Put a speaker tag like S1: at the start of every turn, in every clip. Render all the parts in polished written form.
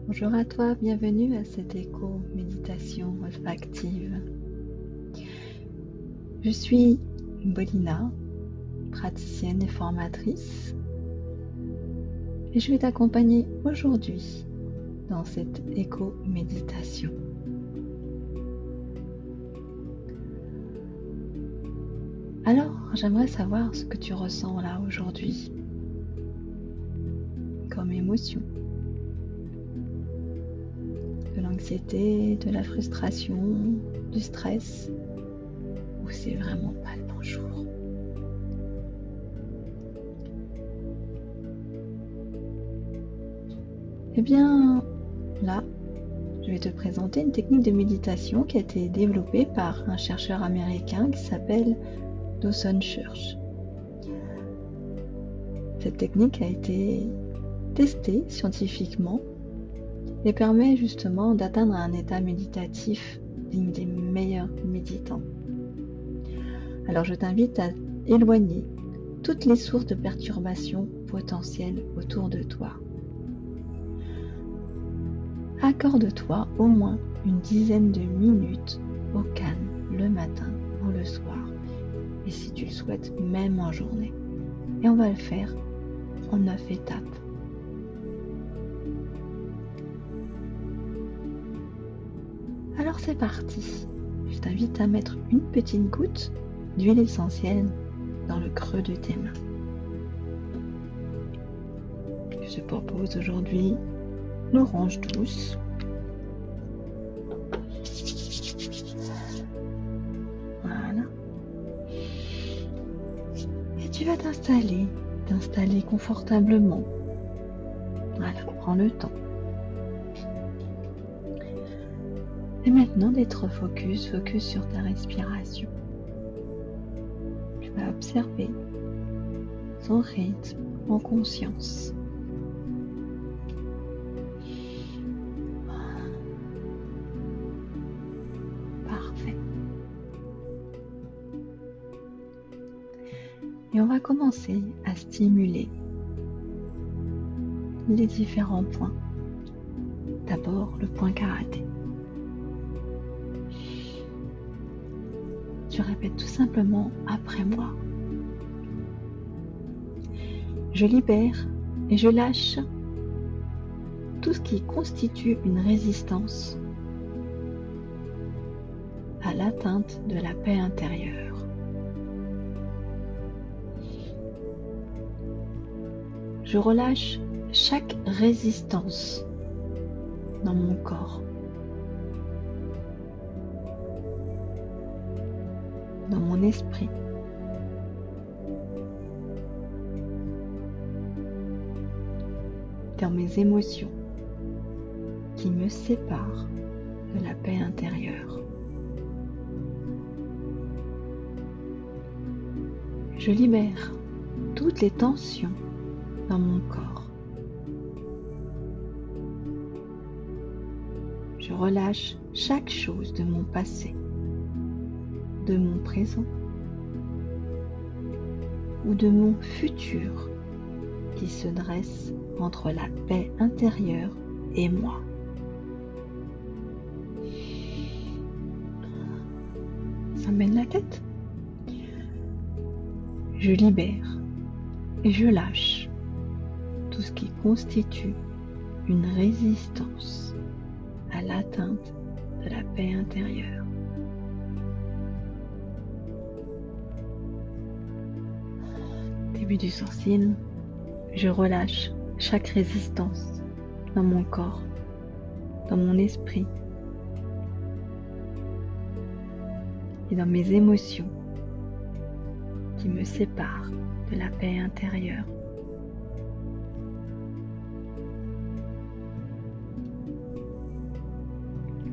S1: Bonjour à toi, bienvenue à cette éco-méditation olfactive. Je suis Bolina, praticienne et formatrice, et je vais t'accompagner aujourd'hui dans cette éco-méditation. Alors, j'aimerais savoir ce que tu ressens là aujourd'hui comme émotion. De l'anxiété, de la frustration, du stress, ou c'est vraiment pas le bon jour. Eh bien, là, je vais te présenter une technique de méditation qui a été développée par un chercheur américain qui s'appelle Dawson Church. Cette technique a été testée scientifiquement et permet justement d'atteindre un état méditatif digne des meilleurs méditants. Alors je t'invite à éloigner toutes les sources de perturbations potentielles autour de toi. Accorde-toi au moins une dizaine de minutes au calme le matin ou le soir, et si tu le souhaites, même en journée. Et on va le faire en 9 étapes. Alors c'est parti. Je t'invite à mettre une petite goutte d'huile essentielle dans le creux de tes mains. Je te propose aujourd'hui l'orange douce. Voilà. Et tu vas t'installer confortablement. Voilà, prends le temps. Et maintenant d'être focus sur ta respiration. Tu vas observer son rythme en conscience. Parfait. Et on va commencer à stimuler les différents points. D'abord, le point karaté. Tu répètes tout simplement après moi. Je libère et je lâche tout ce qui constitue une résistance à l'atteinte de la paix intérieure. Je relâche chaque résistance dans mon corps, dans mon esprit, dans mes émotions qui me séparent de la paix intérieure. Je libère toutes les tensions dans mon corps. Je relâche chaque chose de mon passé, de mon présent ou de mon futur qui se dresse entre la paix intérieure et moi. Ça mène la tête. Je libère et je lâche tout ce qui constitue une résistance à l'atteinte de la paix intérieure. Début du sourcil, je relâche chaque résistance dans mon corps, dans mon esprit et dans mes émotions qui me séparent de la paix intérieure.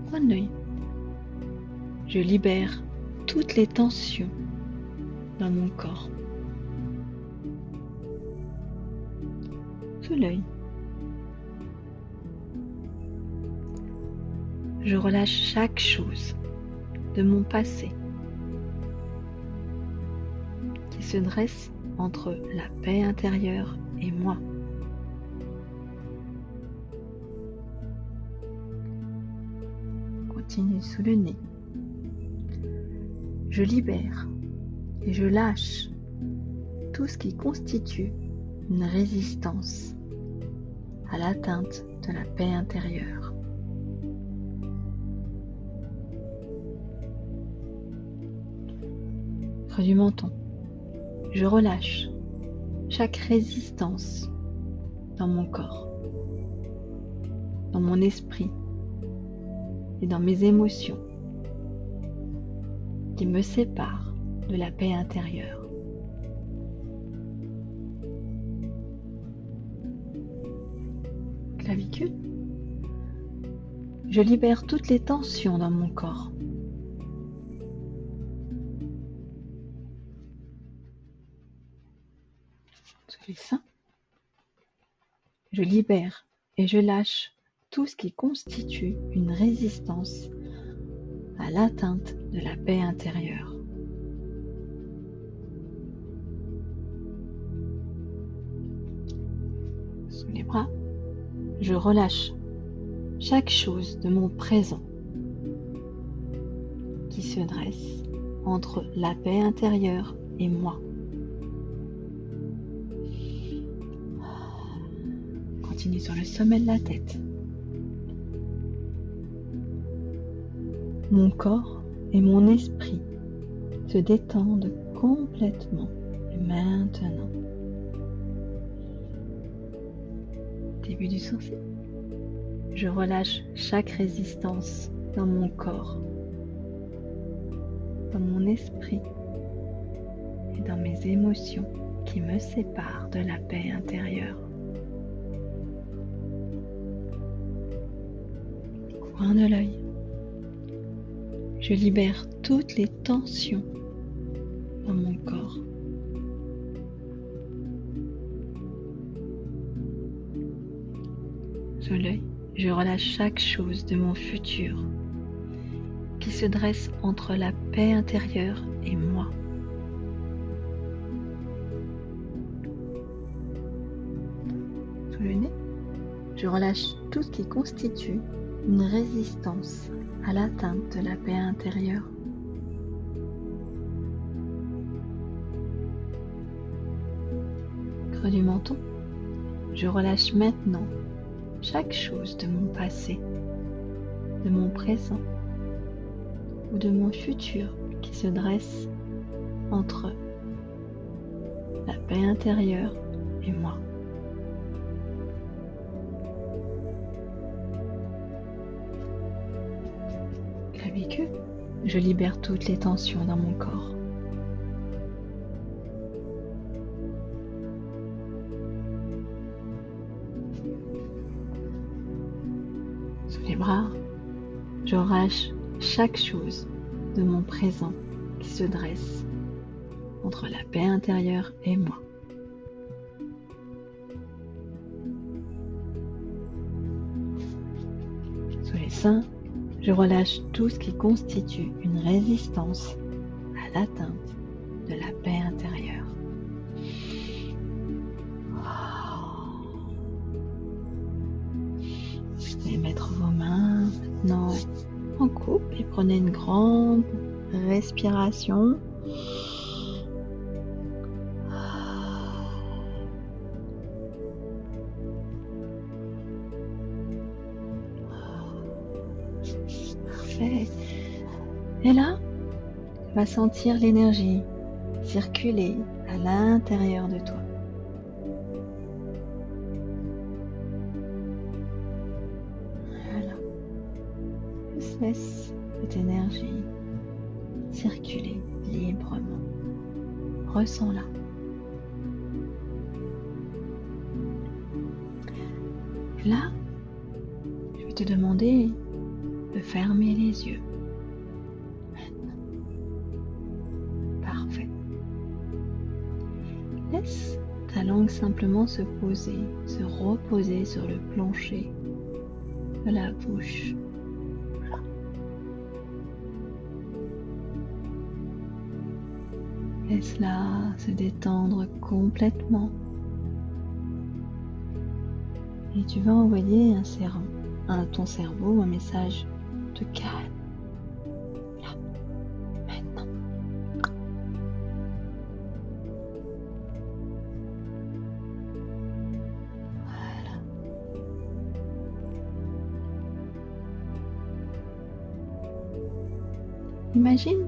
S1: Coin de l'œil. Je libère toutes les tensions dans mon corps. Sous l'œil. Je relâche chaque chose de mon passé qui se dresse entre la paix intérieure et moi. continue sous le nez. Je libère et je lâche tout ce qui constitue une résistance à l'atteinte de la paix intérieure. Creux du menton, je relâche chaque résistance dans mon corps, dans mon esprit et dans mes émotions qui me séparent de la paix intérieure. Clavicule, je libère toutes les tensions dans mon corps. Sous les seins, je libère et je lâche tout ce qui constitue une résistance à l'atteinte de la paix intérieure. Sous les bras, je relâche chaque chose de mon présent qui se dresse entre la paix intérieure et moi. Continue sur le sommet de la tête. Mon corps et mon esprit se détendent complètement maintenant. Début du sourcil. Je relâche chaque résistance dans mon corps, dans mon esprit et dans mes émotions qui me séparent de la paix intérieure. Coin de l'œil. Je libère toutes les tensions dans mon corps. Sous l'œil, je relâche chaque chose de mon futur qui se dresse entre la paix intérieure et moi. Sous le nez, je relâche tout ce qui constitue une résistance à l'atteinte de la paix intérieure. Creux du menton, je relâche maintenant chaque chose de mon passé, de mon présent ou de mon futur qui se dresse entre la paix intérieure et moi. Clavicule, je libère toutes les tensions dans mon corps. Sous les bras, je relâche chaque chose de mon présent qui se dresse entre la paix intérieure et moi. Sous les seins, je relâche tout ce qui constitue une résistance à l'atteinte de la paix intérieure. Vous allez mettre vos mains maintenant en couple et prenez une grande respiration. Parfait. Et là, tu vas sentir l'énergie circuler à l'intérieur de toi. Voilà. Juste laisse cette énergie circuler librement. Ressens-la. Là, je vais te demander de fermer les yeux. Maintenant. Parfait. Laisse ta langue simplement se poser, se reposer sur le plancher de la bouche. Voilà. Laisse-la se détendre complètement. Et tu vas envoyer à ton cerveau un message de calme, Imagine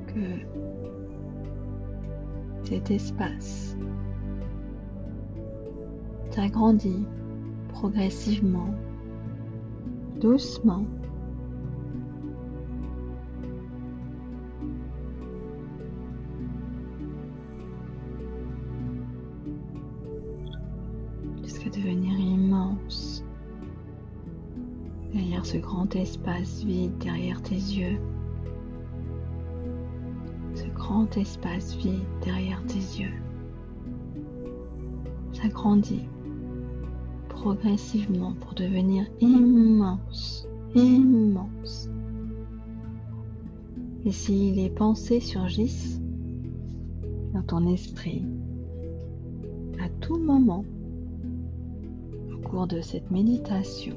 S1: que cet espace s'agrandit progressivement, doucement, jusqu'à devenir immense. Derrière ce grand espace vide, derrière tes yeux, ce grand espace vide derrière tes yeux s'agrandit progressivement pour devenir immense, immense. Et si les pensées surgissent dans ton esprit, à tout moment, au cours de cette méditation,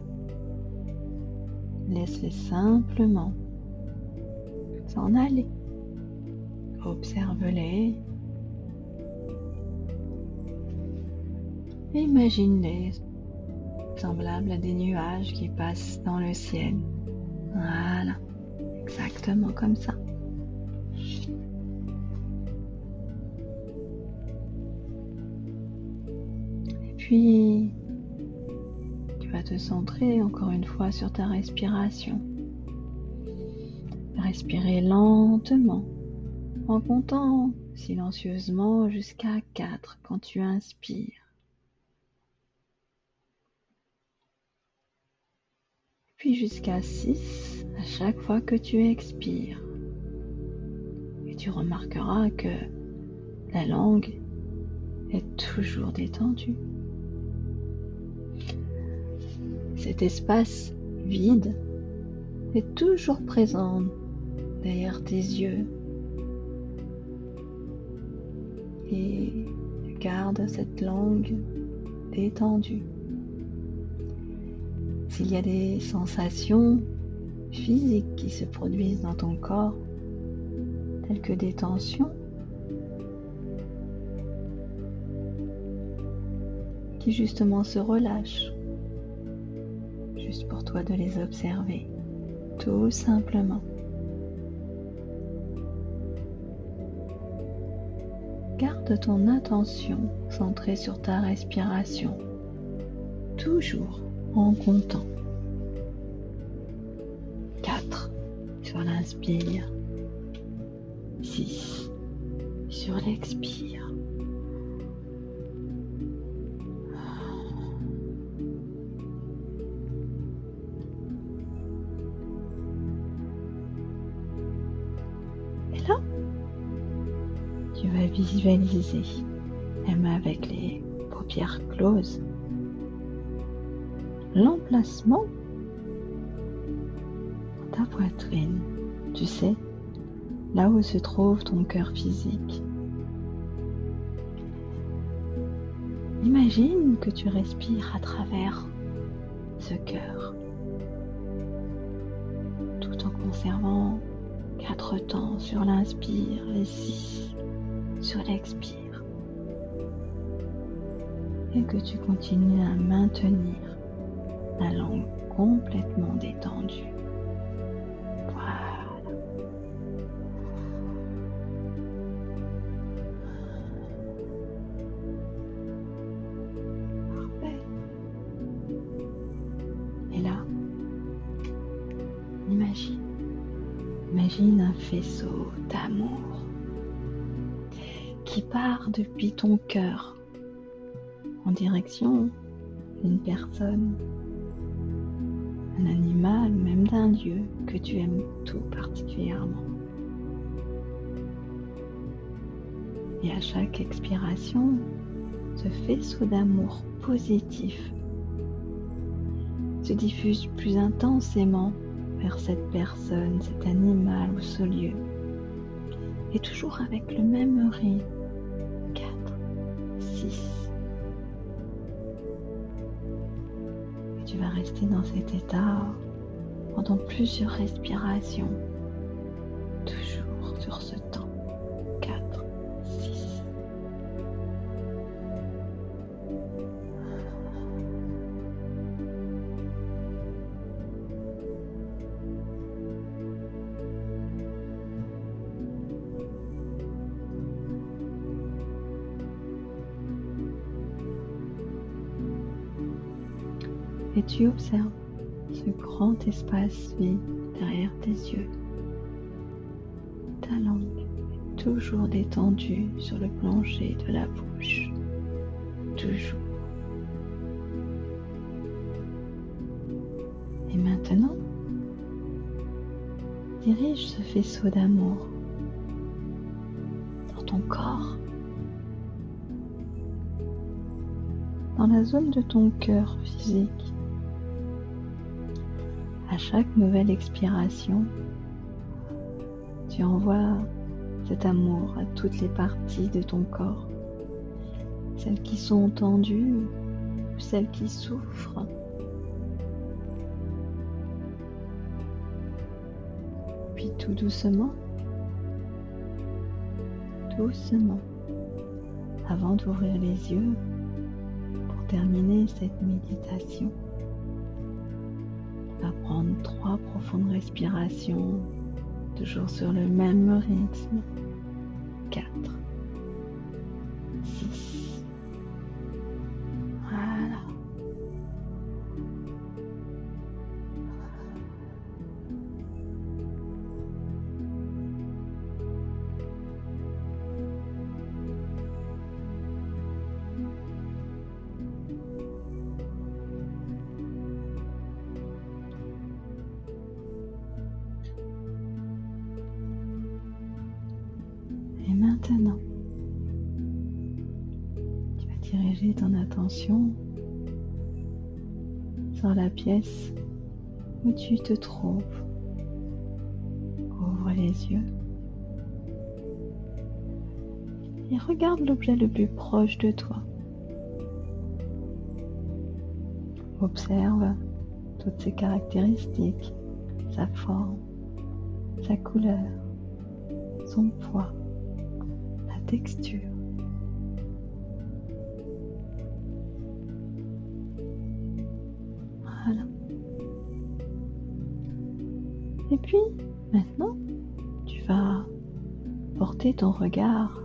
S1: laisse-les simplement s'en aller. Observe-les. Et imagine-les semblables à des nuages qui passent dans le ciel. Voilà, exactement comme ça. Et puis, tu vas te centrer encore une fois sur ta respiration. Respirer lentement, en comptant silencieusement jusqu'à 4 quand tu inspires. Puis jusqu'à 6 à chaque fois que tu expires. Et tu remarqueras que la langue est toujours détendue. Cet espace vide est toujours présent derrière tes yeux. Et tu gardes cette langue détendue. S'il y a des sensations physiques qui se produisent dans ton corps, telles que des tensions, qui justement se relâchent, juste pour toi de les observer, tout simplement. Garde ton attention centrée sur ta respiration, toujours en comptant. 4 sur l'inspire, 6 sur l'expire. Et là, tu vas visualiser, même avec les paupières closes, l'emplacement dans ta poitrine, tu sais, là où se trouve ton cœur physique. Imagine que tu respires à travers ce cœur, tout en conservant 4 temps sur l'inspire et 6 sur l'expire. Et que tu continues à maintenir la langue complètement détendue. Voilà. Parfait. Et là, imagine un faisceau d'amour qui part depuis ton cœur en direction d'une personne, un animal, même d'un lieu que tu aimes tout particulièrement. Et à chaque expiration, ce faisceau d'amour positif se diffuse plus intensément vers cette personne, cet animal ou ce lieu. Et toujours avec le même rythme. 4, 6. Et tu vas rester dans cet état pendant plusieurs respirations. Toujours sur ce temps. 4, 6. et tu observes ce grand espace vide derrière tes yeux. Ta langue est toujours détendue sur le plancher de la bouche, toujours. Et maintenant, dirige ce faisceau d'amour dans ton corps, dans la zone de ton cœur physique. À chaque nouvelle expiration, tu envoies cet amour à toutes les parties de ton corps, celles qui sont tendues ou celles qui souffrent. Puis tout doucement, avant d'ouvrir les yeux pour terminer cette méditation, tu vas prendre 3 profondes respirations, toujours sur le même rythme. 4, 6. Voilà. Et maintenant, tu vas diriger ton attention sur la pièce où tu te trouves. Ouvre les yeux et regarde l'objet le plus proche de toi. Observe toutes ses caractéristiques, sa forme, sa couleur, son poids, la texture. Voilà. Et puis, maintenant, tu vas porter ton regard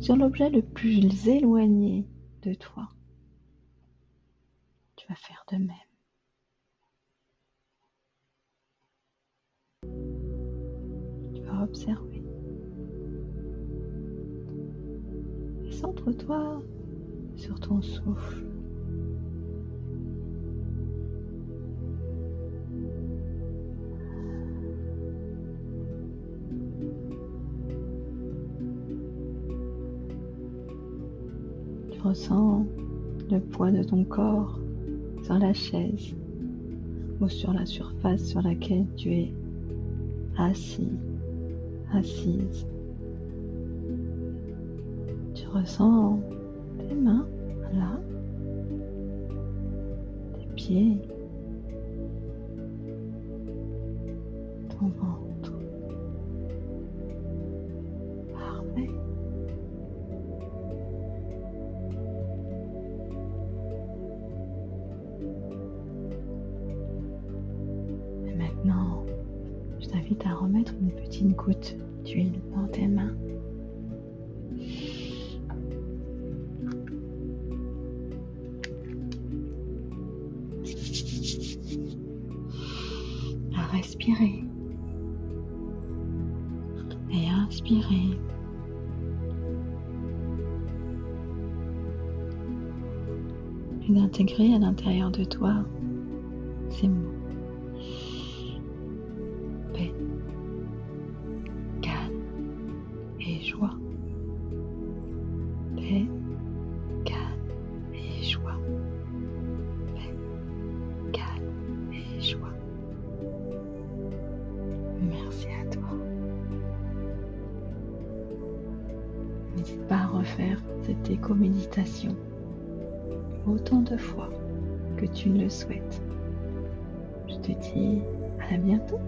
S1: sur l'objet le plus éloigné de toi. Tu vas faire de même. Tu vas observer. Et centre-toi sur ton souffle. Tu ressens le poids de ton corps sur la chaise ou sur la surface sur laquelle tu es assis, assise. Tu ressens tes mains là, tes pieds, ton ventre. Parfait. Et maintenant, je t'invite à remettre une petite goutte d'huile dans tes mains. À respirer et inspirer. Et d'intégrer à l'intérieur de toi ces mots. Paix, calme et joie. Paix, calme et joie. Paix, calme et joie. Merci à toi. N'hésite pas à refaire cette éco-méditation autant de fois que tu le souhaites. Je te dis à bientôt.